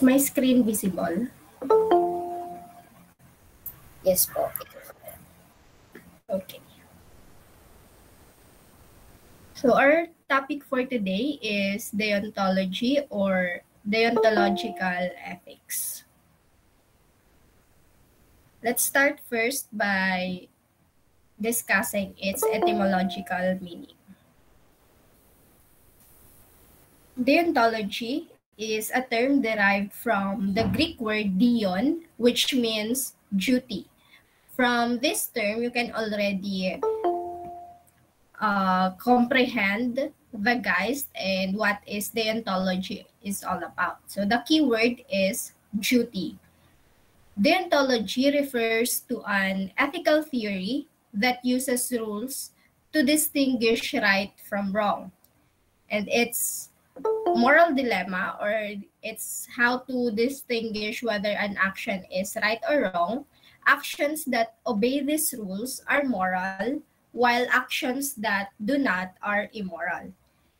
Is my screen visible? Yes po. Okay. So our topic for today is deontology or deontological ethics. Let's start first by discussing its etymological meaning. Deontology is a term derived from the Greek word deon, which means duty. From this term, you can already comprehend the geist and what is deontology is all about. So the key word is duty. Deontology refers to an ethical theory that uses rules to distinguish right from wrong. And its moral dilemma, or it's how to distinguish whether an action is right or wrong. Actions that obey these rules are moral, while actions that do not are immoral.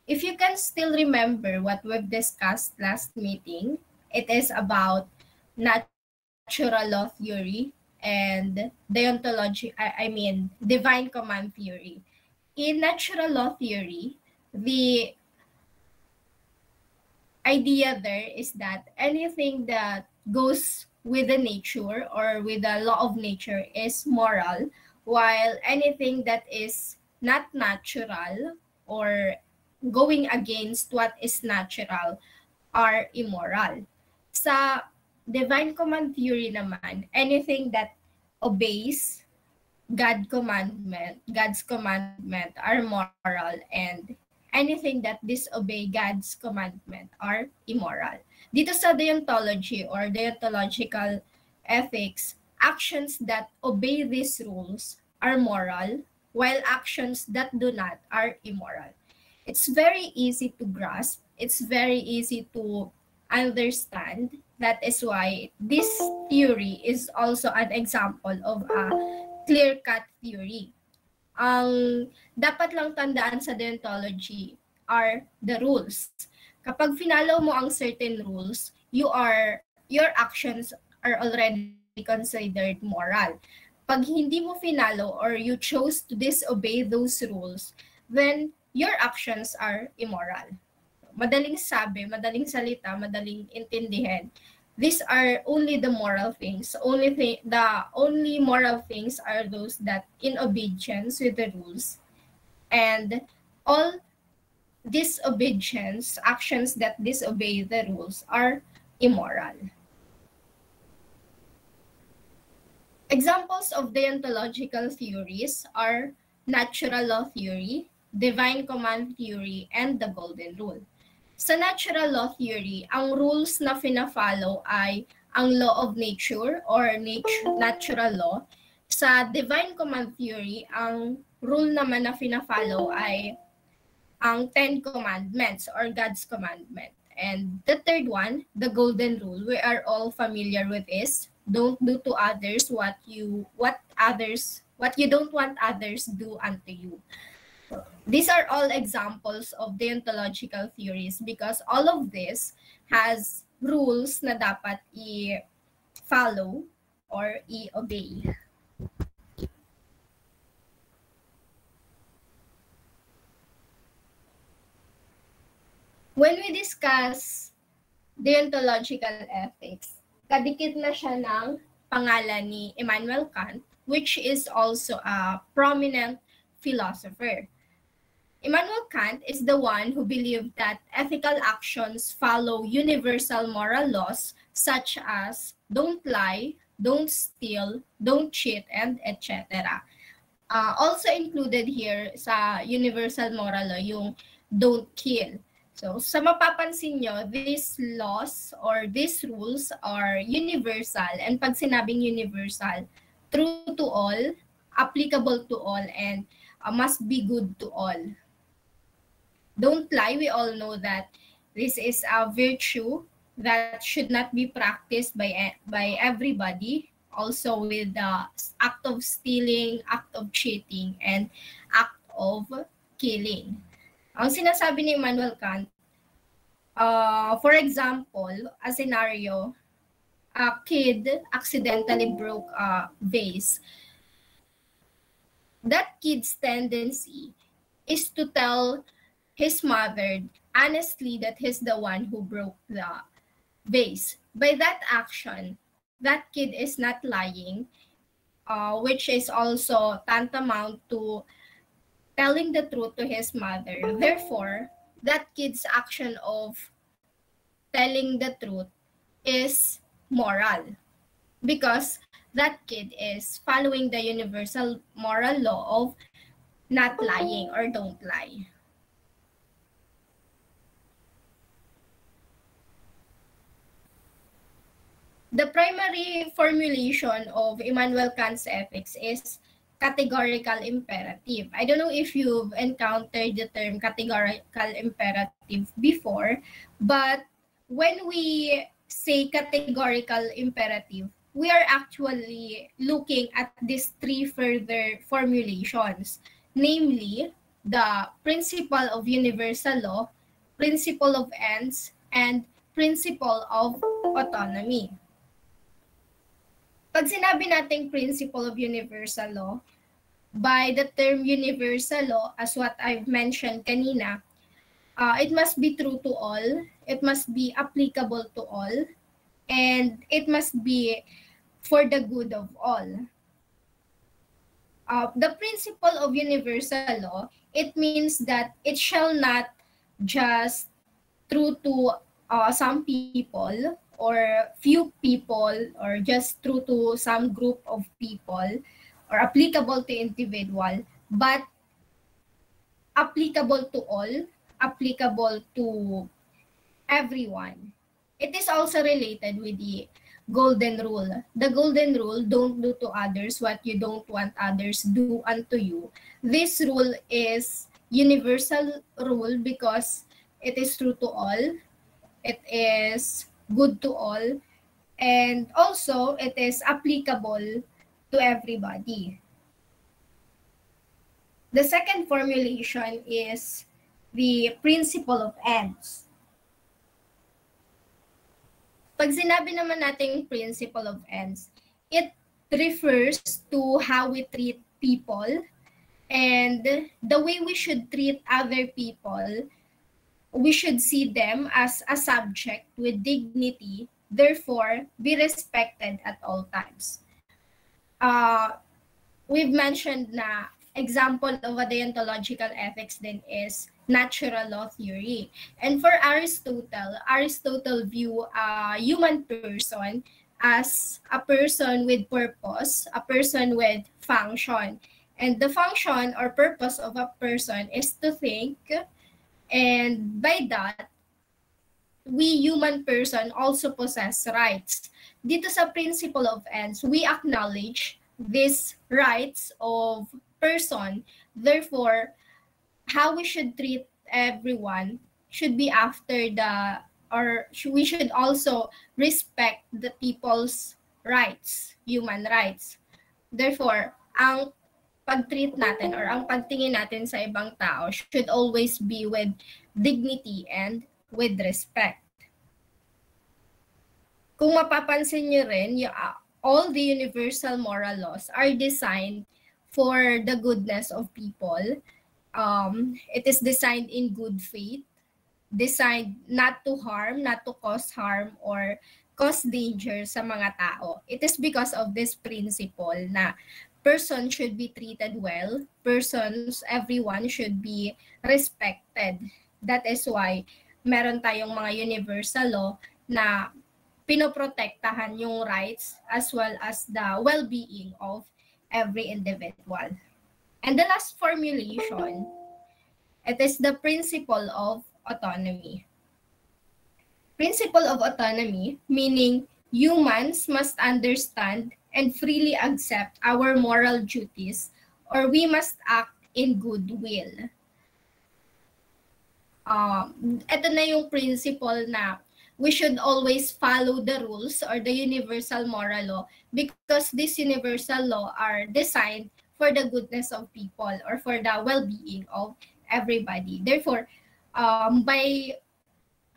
If you can still remember what we've discussed last meeting, it is about natural law theory and deontology, divine command theory. In natural law theory, the idea there is that anything that goes with the nature or with the law of nature is moral, while anything that is not natural or going against what is natural are immoral. Sa divine command theory naman, anything that obeys God's commandment are moral, and anything that disobey God's commandment are immoral. Dito sa deontology or deontological ethics, actions that obey these rules are moral, while actions that do not are immoral. It's very easy to grasp. It's very easy to understand. That is why this theory is also an example of a clear-cut theory. Ang dapat lang tandaan sa deontology are the rules. Kapag finalo mo ang certain rules, your actions are already considered moral. Pag hindi mo finalo or you chose to disobey those rules, then your actions are immoral. Madaling sabi, madaling salita, madaling intindihin. These are only the moral things. The only moral things are those that in obedience with the rules, and all disobedience, actions that disobey the rules, are immoral. Examples of deontological theories are natural law theory, divine command theory, and the golden rule. Sa natural law theory, ang rules na fina-follow ay ang law of nature or natural law. Sa divine command theory, ang rule naman na fina-follow ay ang 10 commandments or God's commandment. And the third one, the golden rule, we are all familiar with is don't do to others what you don't want others do unto you. These are all examples of deontological theories because all of this has rules na dapat i-follow or i-obey. When we discuss deontological ethics, kadikit na siya ng pangalan ni Immanuel Kant, which is also a prominent philosopher. Immanuel Kant is the one who believed that ethical actions follow universal moral laws such as don't lie, don't steal, don't cheat, and etc. Also included here sa universal moral law yung don't kill. So sa mapapansin nyo, these laws or these rules are universal, and pag sinabing universal, true to all, applicable to all, and must be good to all. Don't lie, we all know that this is a virtue that should not be practiced by everybody. Also with the act of stealing, act of cheating, and act of killing. Ang sinasabi ni Immanuel Kant, For example, a scenario, a kid accidentally broke a vase. That kid's tendency is to tell his mother honestly that he's the one who broke the vase. By that action, that kid is not lying, which is also tantamount to telling the truth to his mother. Therefore, that kid's action of telling the truth is moral because that kid is following the universal moral law of not lying or don't lie. The primary formulation of Immanuel Kant's ethics is categorical imperative. I don't know if you've encountered the term categorical imperative before, but when we say categorical imperative, we are actually looking at these three further formulations, namely the principle of universal law, principle of ends, and principle of autonomy. Pag sinabi nating principle of universal law, by the term universal law, as what I've mentioned kanina, it must be true to all, it must be applicable to all, and it must be for the good of all. The principle of universal law, it means that it shall not just true to some people or few people or just true to some group of people or applicable to individual, but applicable to all, applicable to everyone. It is also related with the golden rule. The golden rule, don't do to others what you don't want others do unto you. This rule is universal rule because it is true to all, it is good to all, and also it is applicable to everybody. The second formulation is the principle of ends. Pag sinabi naman natin principle of ends, it refers to how we treat people and the way we should treat other people. We should see them as a subject with dignity, therefore be respected at all times. We've mentioned na example of a deontological ethics then is natural law theory. And for Aristotle view a human person as a person with purpose, a person with function. And the function or purpose of a person is to think, and by that, we human person also possess rights. Dito sa principle of ends, we acknowledge these rights of person. Therefore, how we should treat everyone should be after the, or we should also respect the people's rights, human rights. Therefore, ang pag-treat natin or ang pagtingin natin sa ibang tao should always be with dignity and with respect. Kung mapapansin niyo rin, all the universal moral laws are designed for the goodness of people. It is designed in good faith, designed not to harm, not to cause harm or cause danger sa mga tao. It is because of this principle na person should be treated well, everyone should be respected. That is why meron tayong mga universal law na pinoprotektahan yung rights as well as the well-being of every individual. And the last formulation, it is the principle of autonomy. Principle of autonomy, meaning humans must understand and freely accept our moral duties, or we must act in goodwill. Ito na yung principle na we should always follow the rules or the universal moral law because this universal law are designed for the goodness of people or for the well-being of everybody. Therefore, by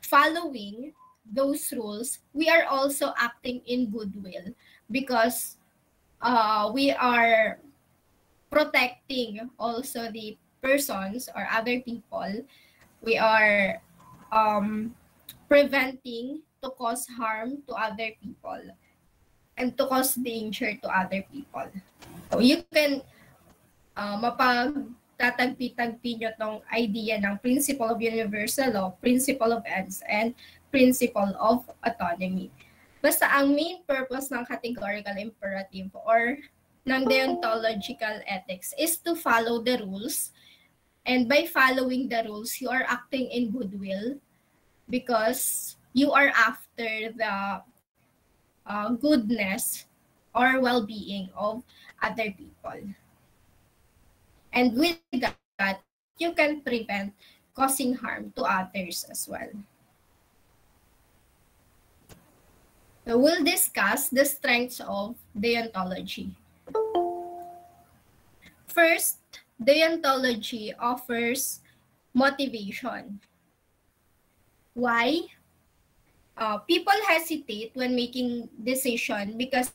following those rules, we are also acting in goodwill because we are protecting also the persons or other people. We are preventing to cause harm to other people and to cause danger to other people. So you can mapagtatagpi-tagpi nyo tong idea ng principle of universal law, principle of ends, and principle of autonomy. Basta ang main purpose ng categorical imperative or ng deontological ethics is to follow the rules. And by following the rules, you are acting in goodwill because you are after the goodness or well-being of other people. And with that, you can prevent causing harm to others as well. So we'll discuss the strengths of deontology. First, deontology offers motivation. Why? People hesitate when making decision because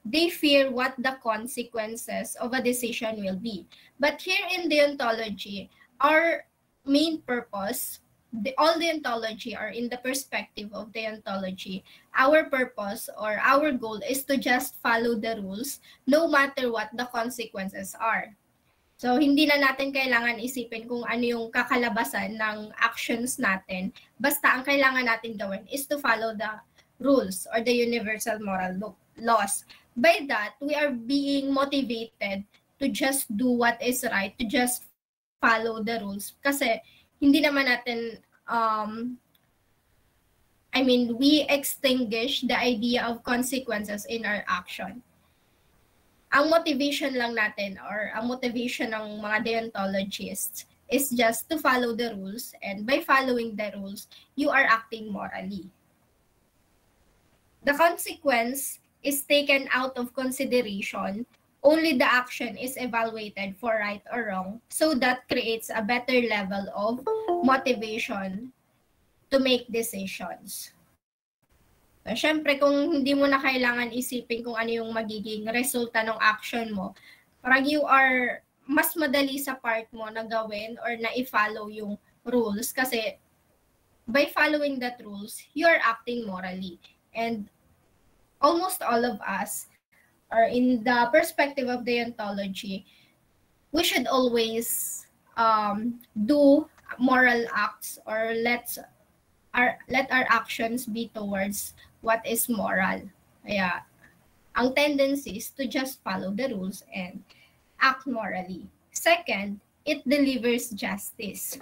they fear what the consequences of a decision will be. But here in deontology, our main purpose, all deontology are in the perspective of deontology. Our purpose or our goal is to just follow the rules no matter what the consequences are. So, hindi na natin kailangan isipin kung ano yung kakalabasan ng actions natin. Basta ang kailangan natin gawin is to follow the rules or the universal moral laws. By that, we are being motivated to just do what is right, to just follow the rules. Kasi hindi naman natin, we extinguish the idea of consequences in our action. Ang motivation lang natin or ang motivation ng mga deontologists is just to follow the rules, and by following the rules, you are acting morally. The consequence is taken out of consideration. Only the action is evaluated for right or wrong, so that creates a better level of motivation to make decisions. So, syempre, kung hindi mo na kailangan isipin kung ano yung magiging resulta ng action mo, parang you are mas madali sa part mo na gawin or na i-follow yung rules kasi by following that rules, you are acting morally. And almost all of us, or in the perspective of deontology, we should always do moral acts or let our actions be towards what is moral. Kaya, ang tendency is to just follow the rules and act morally. Second, it delivers justice.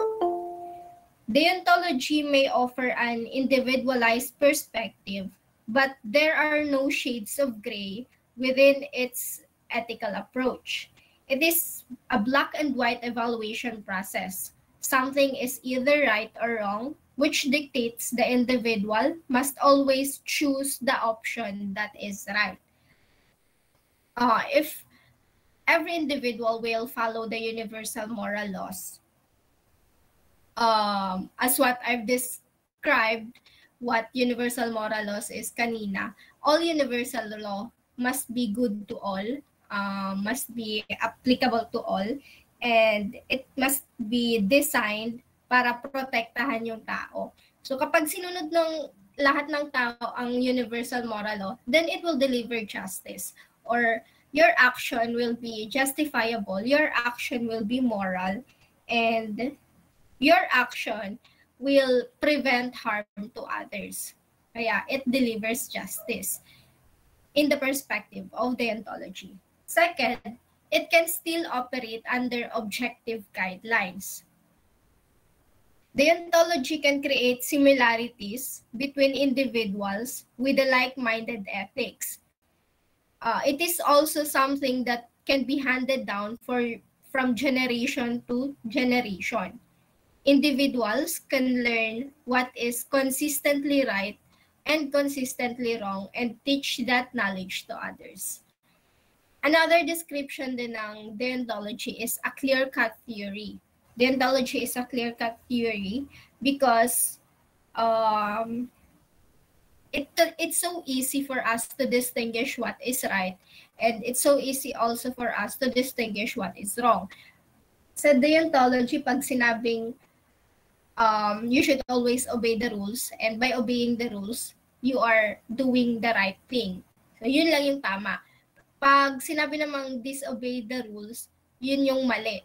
Deontology may offer an individualized perspective, but there are no shades of gray within its ethical approach. It is a black and white evaluation process. Something is either right or wrong, which dictates the individual must always choose the option that is right. If every individual will follow the universal moral laws, as what I've described, what universal moral laws is kanina, all universal law must be good to all, must be applicable to all, and it must be designed para protektahan yung tao. So kapag sinunod ng lahat ng tao ang universal moral law, then it will deliver justice. Or your action will be justifiable, your action will be moral, and your action will prevent harm to others. Kaya it delivers justice in the perspective of deontology. Second, it can still operate under objective guidelines. Deontology can create similarities between individuals with a like-minded ethics. It is also something that can be handed down from generation to generation. Individuals can learn what is consistently right and consistently wrong and teach that knowledge to others. Another description din ng deontology is a clear-cut theory. Deontology is a clear-cut theory because um, it's so easy for us to distinguish what is right, and it's so easy also for us to distinguish what is wrong. Sa deontology, pag sinabing you should always obey the rules, and by obeying the rules, you are doing the right thing. So yun lang yung tama. Pag sinabi namang disobey the rules, yun yung mali.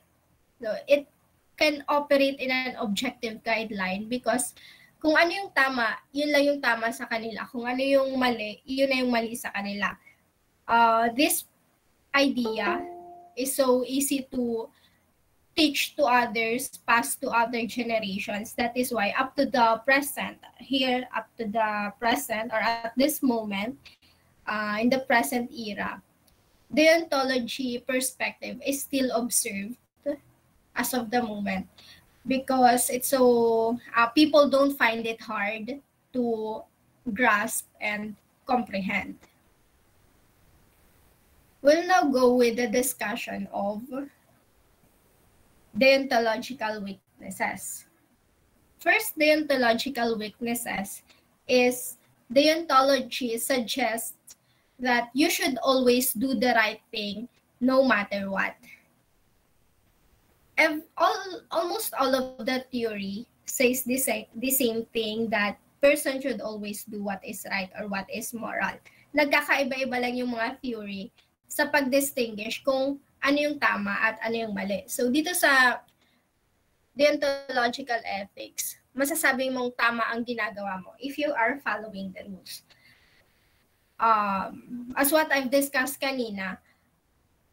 So it can operate in an objective guideline because kung ano yung tama, yun lang yung tama sa kanila. Kung ano yung mali, yun na yung mali sa kanila. This idea is so easy to teach to others, pass to other generations. That is why up to the present, here up to the present or at this moment, in the present era, deontology perspective is still observed as of the moment because it's so people don't find it hard to grasp and comprehend. We'll now go with the discussion of deontological weaknesses. First, deontological weaknesses is deontology suggests that you should always do the right thing no matter what. Almost all of the theory says the same thing, that person should always do what is right or what is moral. Nagkakaiba-iba lang yung mga theory sa pag-distinguish kung ano yung tama at ano yung mali. So dito sa deontological ethics, masasabing mong tama ang ginagawa mo if you are following the rules. As what I've discussed kanina,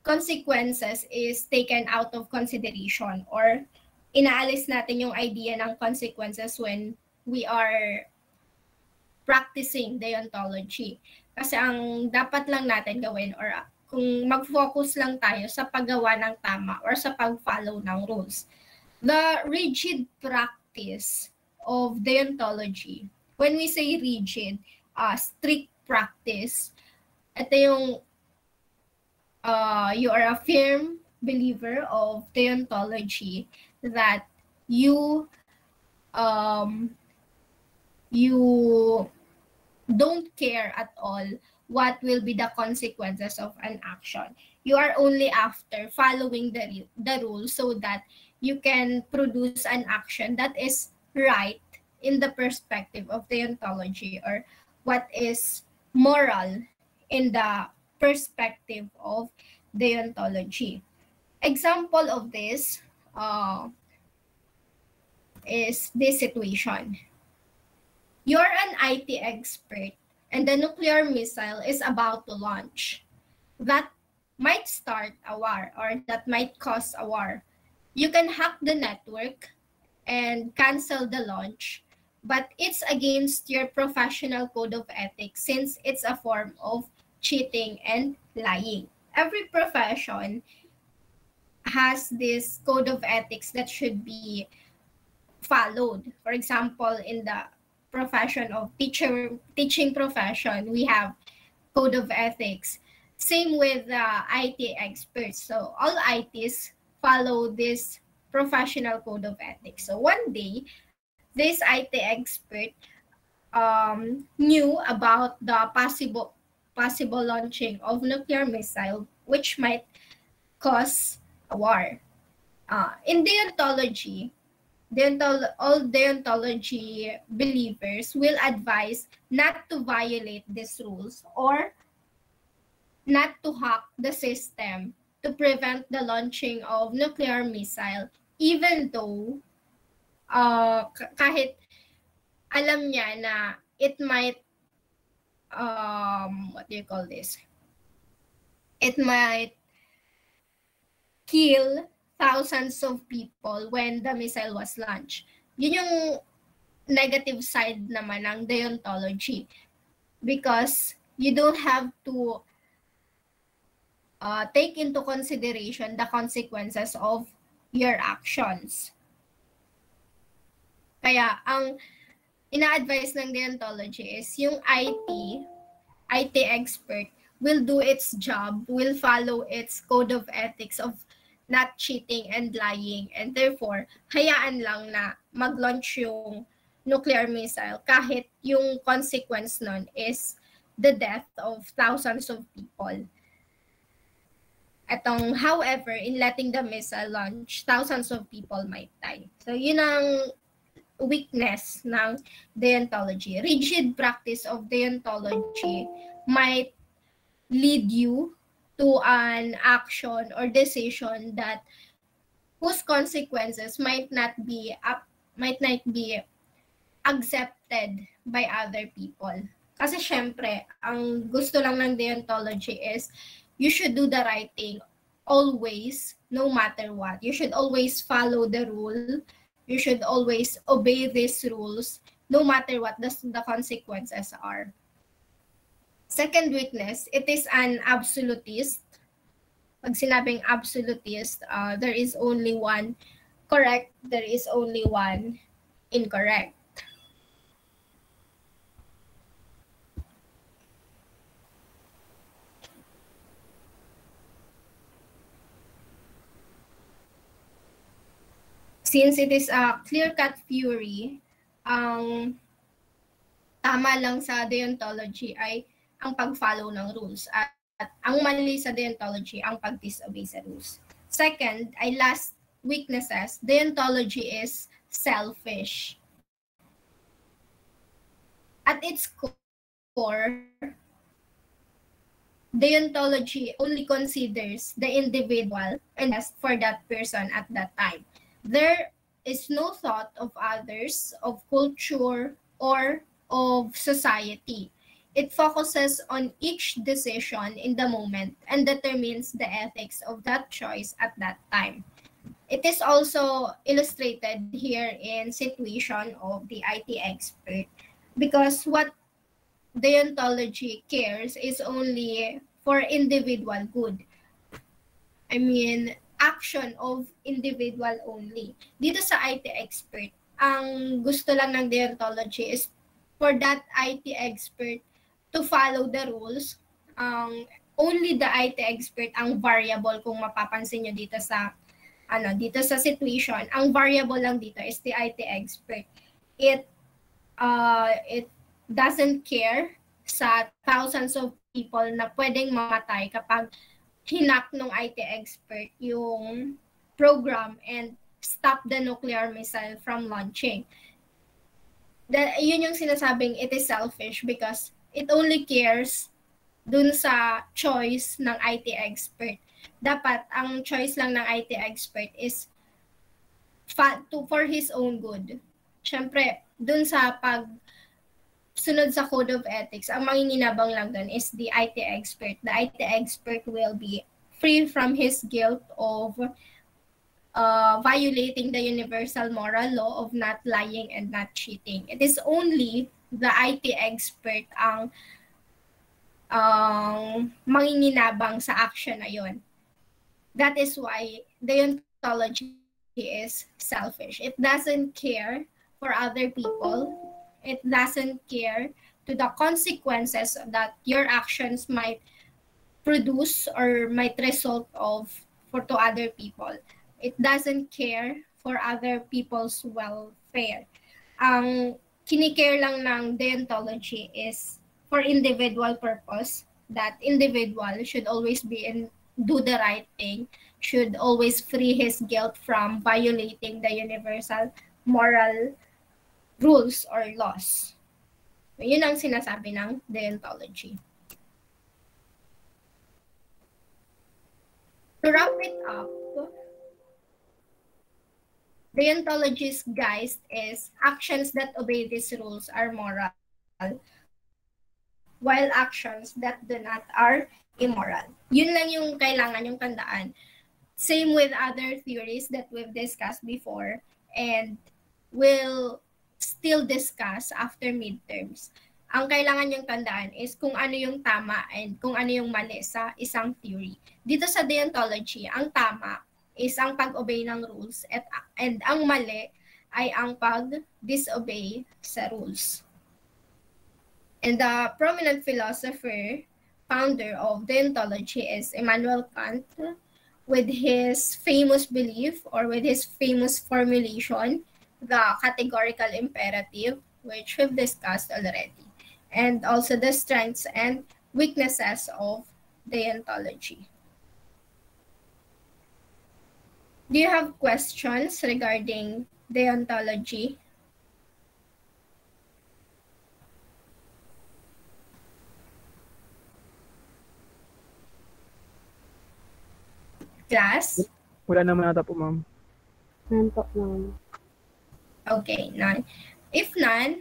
consequences is taken out of consideration or inaalis natin yung idea ng consequences when we are practicing deontology. Kasi ang dapat lang natin gawin or kung mag-focus lang tayo sa paggawa ng tama or sa pag-follow ng rules. The rigid practice of deontology, when we say rigid, strict practice, ito yung you are a firm believer of deontology that you don't care at all what will be the consequences of an action. You are only after following the rules so that you can produce an action that is right in the perspective of deontology or what is moral in the perspective of deontology. Example of this is this situation. You're an IT expert and the nuclear missile is about to launch. That might start a war or that might cause a war. You can hack the network and cancel the launch, but it's against your professional code of ethics since it's a form of cheating and lying. Every profession has this code of ethics that should be followed. For example, in the profession of teaching profession, we have code of ethics. Same with IT experts. So all ITs follow this professional code of ethics. So one day, this IT expert knew about the possible launching of nuclear missile, which might cause a war. In deontology, all deontology believers will advise not to violate these rules or not to hack the system to prevent the launching of nuclear missile, even though kahit alam niya na it might what do you call this? It might kill thousands of people when the missile was launched. Yun yung negative side naman ng deontology because you don't have to take into consideration the consequences of your actions. Kaya ang ina-advise ng deontology is yung IT expert will do its job, will follow its code of ethics of not cheating and lying, and therefore hayaan lang na mag-launch yung nuclear missile kahit yung consequence nun is the death of thousands of people. However, in letting the missile launch, thousands of people might die. So yun ang weakness ng deontology. Rigid practice of deontology might lead you to an action or decision that whose consequences might not be accepted by other people. Kasi syempre, ang gusto lang ng deontology is you should do the right thing always, no matter what. You should always follow the rule. You should always obey these rules, no matter what the consequences are. Second weakness, it is an absolutist. Pag sinabing absolutist, there is only one correct, there is only one incorrect. Since it is a clear-cut theory, ang tama lang sa deontology ay ang pag-follow ng rules. At ang mali sa deontology, ang pag-disobey sa rules. Second, ay last weaknesses, deontology is selfish. At its core, deontology only considers the individual and best for that person at that time. There is no thought of others, of culture, or of society. It focuses on each decision in the moment and determines the ethics of that choice at that time. It is also illustrated here in situation of the IT expert, because what deontology cares is only for individual good. I mean, action of individual only. Dito sa IT expert, ang gusto lang ng deontology is for that IT expert to follow the rules. Only the IT expert ang variable, kung mapapansin nyo dito sa situation. Ang variable lang dito is the IT expert. It doesn't care sa thousands of people na pwedeng mamatay kapag hinak ng IT expert yung program and stop the nuclear missile from launching. Yun yung sinasabing it is selfish because it only cares dun sa choice ng IT expert. Dapat ang choice lang ng IT expert is for his own good. Siyempre, dun sa sunod sa code of ethics, ang manginginabang lang dun is the IT expert. The IT expert will be free from his guilt of violating the universal moral law of not lying and not cheating. It is only the IT expert ang manginginabang sa action na yun. That is why deontology is selfish. It doesn't care for other people. It doesn't care to the consequences that your actions might produce or might result of to other people. It doesn't care for other people's welfare. Ang kinikare lang ng deontology is for individual purpose, that individual should always do the right thing, should always free his guilt from violating the universal moral rules or laws. Yun ang sinasabi ng deontology. To wrap it up, deontology's guise is actions that obey these rules are moral, while actions that do not are immoral. Yun lang yung kailangan yung tandaan. Same with other theories that we've discussed before and will still discuss after midterms. Ang kailangan yung tandaan is kung ano yung tama and kung ano yung mali sa isang theory. Dito sa deontology, ang tama is ang pag-obey ng rules and ang mali ay ang pag-disobey sa rules. And the prominent philosopher, founder of deontology is Immanuel Kant, with his famous belief or with his famous formulation the categorical imperative, which we've discussed already, and also the strengths and weaknesses of deontology. Do you have questions regarding deontology? Class? Wala naman ata po, ma'am. None po, ma'am. Okay, none. If none,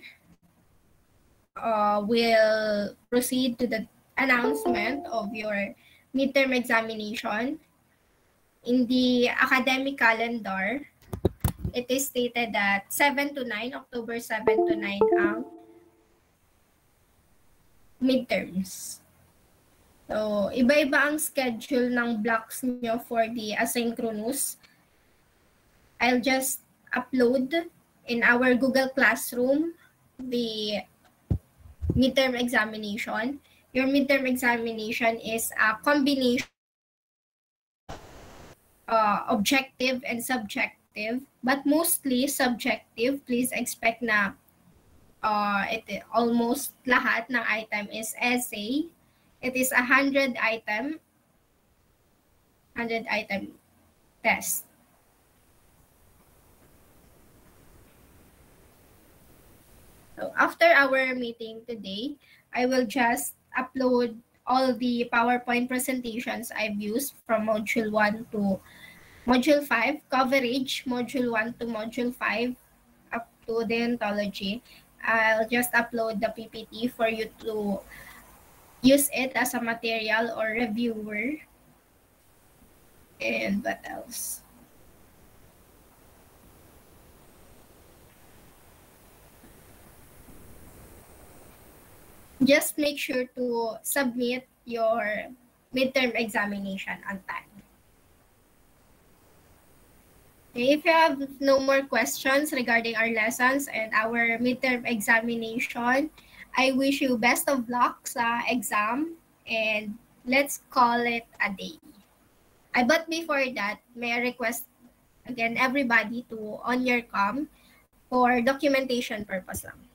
we'll proceed to the announcement of your midterm examination. In the academic calendar, it is stated that 7 to 9, October 7 to 9 ang midterms. So, iba-iba ang schedule ng blocks nyo for the asynchronous. I'll just upload in our Google Classroom the midterm examination. Your midterm examination is a combination objective and subjective, but mostly subjective. Please expect na almost lahat ng item is essay. It is 100 item test. So after our meeting today, I will just upload all the PowerPoint presentations I've used from Module 1 to Module 5, coverage, Module 1 to Module 5, up to Deontology. I'll just upload the PPT for you to use it as a material or reviewer. And what else? Just make sure to submit your midterm examination on time. Okay, if you have no more questions regarding our lessons and our midterm examination, I wish you best of luck sa exam and let's call it a day. But before that, may I request again everybody to on your cam for documentation purpose lang.